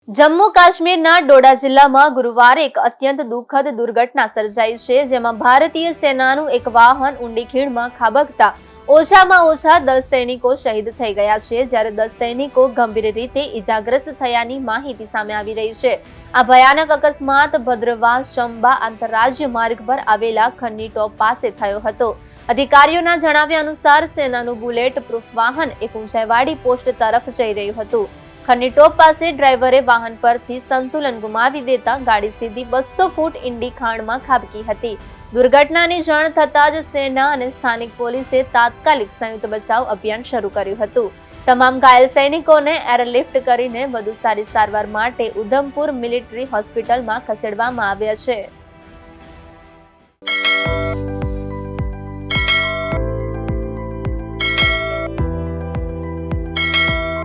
જમ્મુ કાશ્મીરના ડોડા જિલ્લામાં ગુરુવારે એક અત્યંત દુઃખદ દુર્ઘટના સર્જાઈ છે, જેમાં ભારતીય સેનાનું એક વાહન ઊંડી ખીણમાં ખાબકતા ઓછામાં ઓછા 10 સૈનિકો શહીદ થઈ ગયા છે, જ્યારે 10 સૈનિકો ગંભીર રીતે ઈજાગ્રસ્ત થયાની માહિતી સામે આવી રહી છે। આ ભયાનક અકસ્માત ભદ્રવાસ ચંબા આંતરરાજ્ય માર્ગ પર આવેલા ખન્ની ટોપ પાસે થયો હતો। અધિકારીઓના જણાવ્યા અનુસાર સેનાનું બુલેટ પ્રૂફ વાહન એક ઊંચાઈવાળી પોસ્ટ તરફ જઈ રહ્યું હતું। ખન્ની ટોપ પાસે ડ્રાઈવરે વાહન પરથી સંતુલન ગુમાવી દેતા ગાડી સીધી 200 ફૂટ ઈંડી ખાણમાં ખાબકી હતી। દુર્ઘટનાની જાણ થતાં જ સેના અને સ્થાનિક પોલીસે તાત્કાલિક સંયુક્ત બચાવ અભિયાન શરૂ કર્યું હતું। તમામ ઘાયલ સૈનિકોને એરલિફ્ટ કરીને વધુ સારી સારવાર માટે ઉધમપુર મિલિટરી હોસ્પિટલમાં ખસેડવામાં આવ્યા છે।